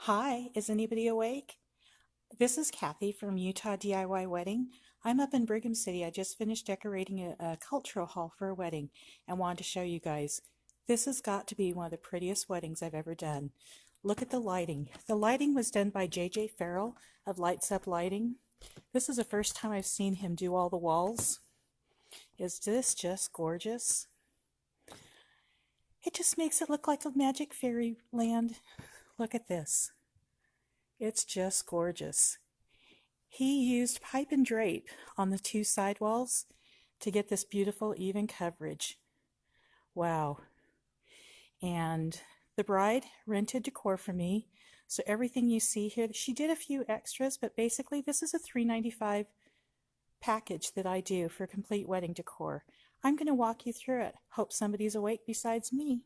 Hi, is anybody awake? This is Kathy from UtahDiyWedding. I'm up in Brigham City. I just finished decorating a cultural hall for a wedding and wanted to show you guys. This has got to be one of the prettiest weddings I've ever done. Look at the lighting. The lighting was done by J.J. Farrell of Lights Up Lighting. This is the first time I've seen him do all the walls. Is this just gorgeous? It just makes it look like a magic fairyland. Look at this. It's just gorgeous. He used pipe and drape on the two side walls to get this beautiful even coverage. Wow. And the bride rented Decor from me. So everything you see here, she did a few extras, but basically this is a $3.95 package that I do for complete wedding decor. I'm going to walk you through it. Hope somebody's awake besides me.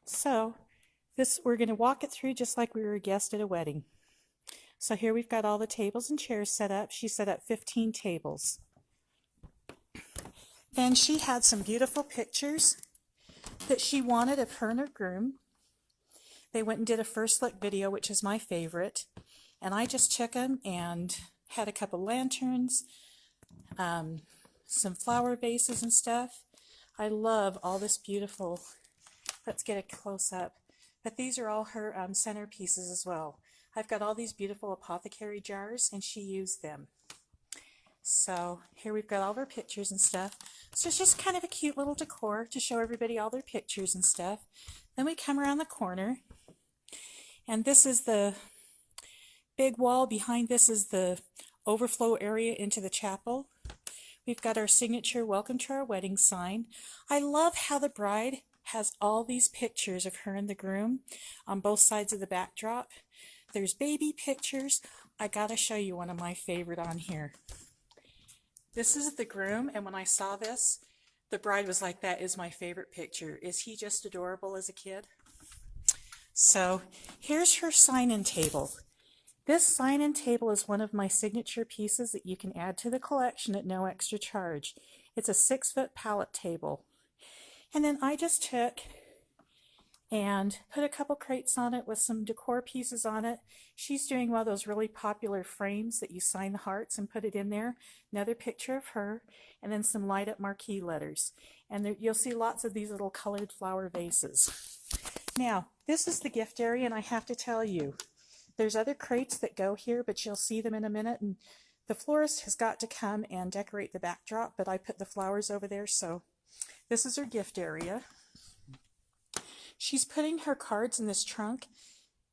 So we're going to walk it through just like we were a guest at a wedding. So here we've got all the tables and chairs set up. She set up 15 tables. Then she had some beautiful pictures that she wanted of her and her groom. They went and did a first look video, which is my favorite. And I just took them and had a couple lanterns, some flower vases and stuff. I love all this beautiful, let's get a close up. But these are all her centerpieces as well. I've got all these beautiful apothecary jars and she used them. So here we've got all of her pictures and stuff. So it's just kind of a cute little decor to show everybody all their pictures and stuff. Then we come around the corner and this is the big wall. Behind this is the overflow area into the chapel. We've got our signature welcome to our wedding sign. I love how the bride has all these pictures of her and the groom on both sides of the backdrop. There's baby pictures. I gotta show you one of my favorite on here. This is the groom, and when I saw this, the bride was like, that is my favorite picture. Is he just adorable as a kid? So here's her sign-in table. This sign-in table is one of my signature pieces that you can add to the collection at no extra charge. It's a 6-foot pallet table. And then I just took and put a couple crates on it with some decor pieces on it. She's doing one of those really popular frames that you sign the hearts and put it in there. Another picture of her, and then some light up marquee letters. And there, you'll see lots of these little colored flower vases. Now, this is the gift area, and I have to tell you, there's other crates that go here, but you'll see them in a minute. And the florist has got to come and decorate the backdrop, but I put the flowers over there, so this is her gift area. She's putting her cards in this trunk.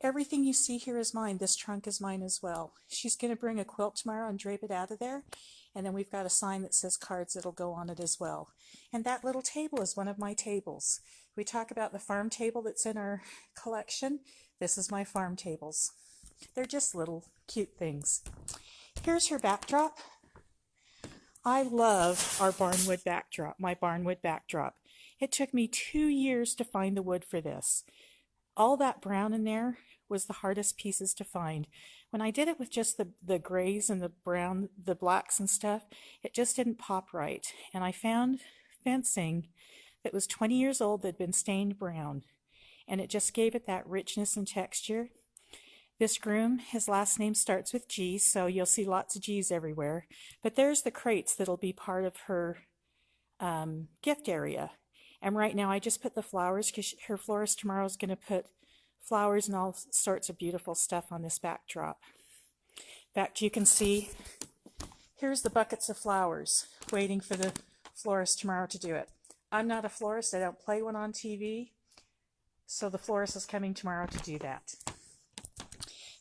Everything you see here is mine. This trunk is mine as well. She's going to bring a quilt tomorrow and drape it out of there. And then we've got a sign that says cards that'll go on it as well. And that little table is one of my tables. We talk about the farm table that's in our collection. This is my farm tables. They're just little cute things. Here's her backdrop. I love our Barnwood backdrop, my Barnwood backdrop. It took me 2 years to find the wood for this. All that brown in there was the hardest pieces to find. When I did it with just the grays and the brown, the blacks and stuff, it just didn't pop right. And I found fencing that was 20 years old that had been stained brown. And it just gave it that richness and texture. This groom, his last name starts with G, so you'll see lots of G's everywhere. But there's the crates that'll be part of her gift area. And right now I just put the flowers because her florist tomorrow is going to put flowers and all sorts of beautiful stuff on this backdrop. In fact, you can see, here's the buckets of flowers waiting for the florist tomorrow to do it. I'm not a florist. I don't play one on TV. So the florist is coming tomorrow to do that.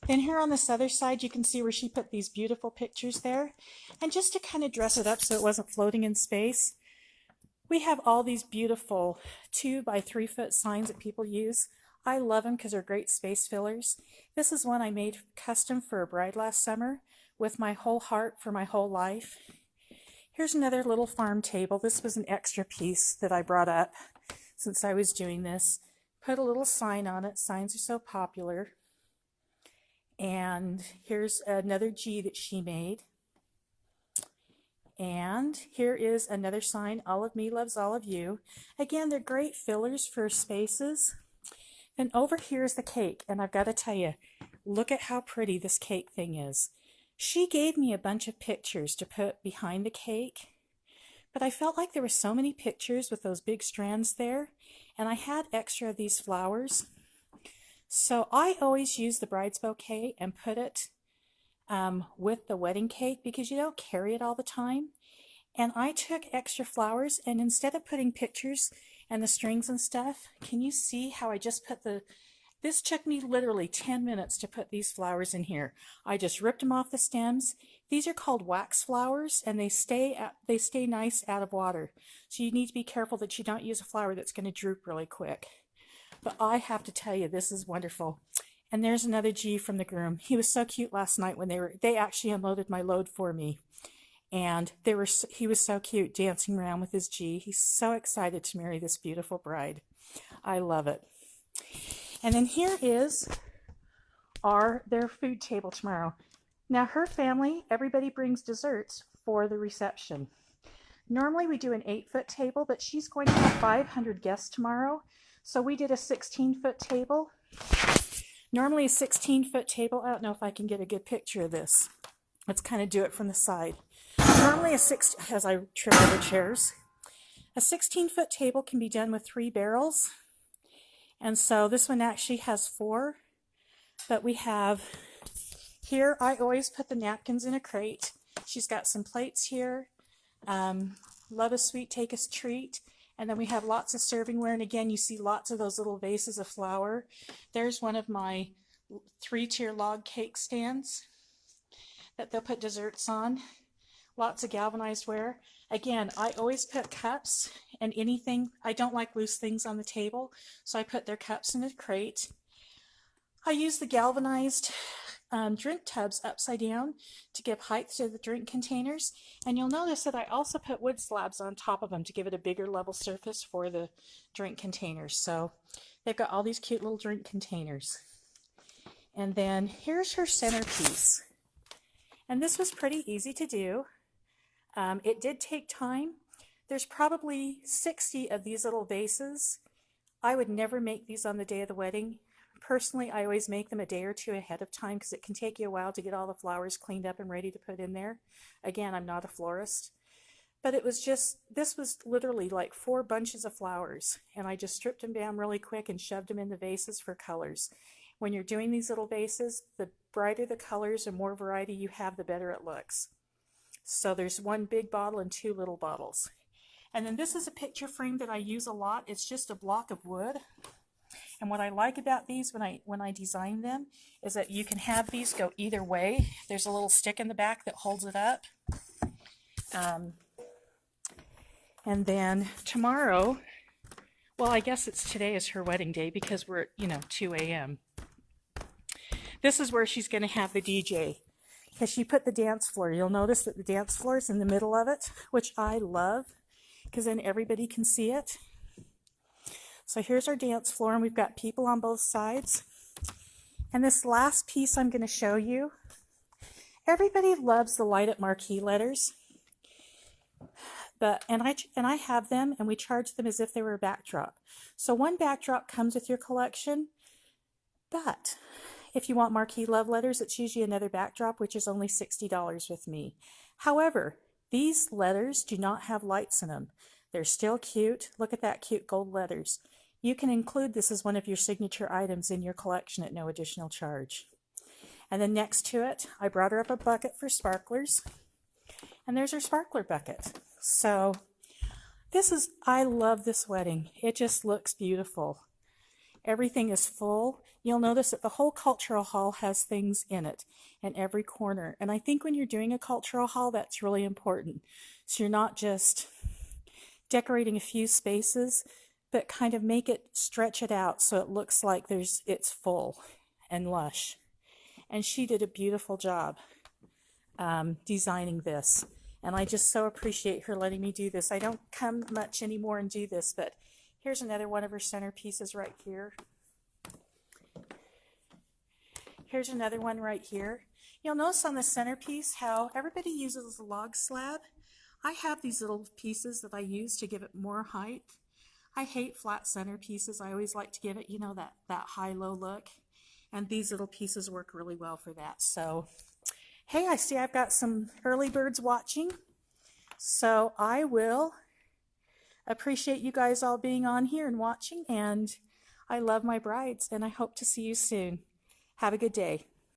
Then here on this other side, you can see where she put these beautiful pictures there. And just to kind of dress it up so it wasn't floating in space, we have all these beautiful 2 by 3 foot signs that people use. I love them because they're great space fillers. This is one I made custom for a bride last summer with my whole heart for my whole life. Here's another little farm table. This was an extra piece that I brought up since I was doing this. Put a little sign on it. Signs are so popular. And here's another G that she made. And here is another sign, all of me loves all of you. Again, they're great fillers for spaces. Then over here is the cake, and I've got to tell you, look at how pretty this cake thing is. She gave me a bunch of pictures to put behind the cake, but I felt like there were so many pictures with those big strands there, and I had extra of these flowers. So I always use the bride's bouquet and put it with the wedding cake because you don't carry it all the time. And I took extra flowers, and instead of putting pictures and the strings and stuff, can you see how I just put this took me literally 10 minutes to put these flowers in here. I just ripped them off the stems. These are called wax flowers, and they stay nice out of water. So you need to be careful that you don't use a flower that's going to droop really quick. But I have to tell you, this is wonderful. And there's another G from the groom. He was so cute last night when they actually unloaded my load for me. And he was so cute dancing around with his G. He's so excited to marry this beautiful bride. I love it. And then here is their food table tomorrow. Now her family, everybody brings desserts for the reception. Normally we do an 8-foot table, but she's going to have 500 guests tomorrow. So we did a 16-foot table. Normally a 16-foot table, I don't know if I can get a good picture of this. Let's kind of do it from the side. Normally as I trim over chairs, a 16-foot table can be done with 3 barrels. And so this one actually has 4. But we have, here I always put the napkins in a crate. She's got some plates here. Love a sweet, take a treat. And then we have lots of servingware, and again, you see lots of those little vases of flour. There's one of my 3-tier log cake stands that they'll put desserts on. Lots of galvanized ware. Again, I always put cups and anything. I don't like loose things on the table, so I put their cups in a crate. I use the galvanized drink tubs upside down to give height to the drink containers, and you'll notice that I also put wood slabs on top of them to give it a bigger level surface for the drink containers. So they've got all these cute little drink containers. And then here's her centerpiece, and this was pretty easy to do. It did take time. There's probably 60 of these little vases. I would never make these on the day of the wedding. Personally, I always make them a day or 2 ahead of time because it can take you a while to get all the flowers cleaned up and ready to put in there. Again, I'm not a florist. But it was just, this was literally like 4 bunches of flowers, and I just stripped them down really quick and shoved them in the vases for colors. When you're doing these little vases, the brighter the colors and more variety you have, the better it looks. So there's 1 big bottle and 2 little bottles. And then this is a picture frame that I use a lot. It's just a block of wood. And what I like about these when I design them is that you can have these go either way. There's a little stick in the back that holds it up. And then tomorrow, well, I guess today is her wedding day because we're at, 2 a.m. This is where she's going to have the DJ. Because she put the dance floor. You'll notice that the dance floor is in the middle of it, which I love because then everybody can see it. So here's our dance floor, and we've got people on both sides. And this last piece I'm going to show you, everybody loves the light up marquee letters. And I have them, and we charge them as if they were a backdrop. So 1 backdrop comes with your collection, but if you want marquee love letters, it's usually another backdrop, which is only $60 with me. However, these letters do not have lights in them. They're still cute. Look at that cute gold letters. You can include this as one of your signature items in your collection at no additional charge. And then next to it, I brought her up a bucket for sparklers. And there's her sparkler bucket. So I love this wedding. It just looks beautiful. Everything is full. You'll notice that the whole cultural hall has things in it in every corner. And I think when you're doing a cultural hall, that's really important. So you're not just decorating a few spaces, but kind of stretch it out so it looks like it's full and lush. And she did a beautiful job designing this. And I just so appreciate her letting me do this. I don't come much anymore and do this, but here's another one of her centerpieces right here. Here's another one right here. You'll notice on the centerpiece how everybody uses a log slab. I have these little pieces that I use to give it more height. I hate flat centerpieces. I always like to give it, you know, that high-low look. And these little pieces work really well for that. So, hey, I see I've got some early birds watching. So I will appreciate you guys all being on here and watching. And I love my brides, and I hope to see you soon. Have a good day.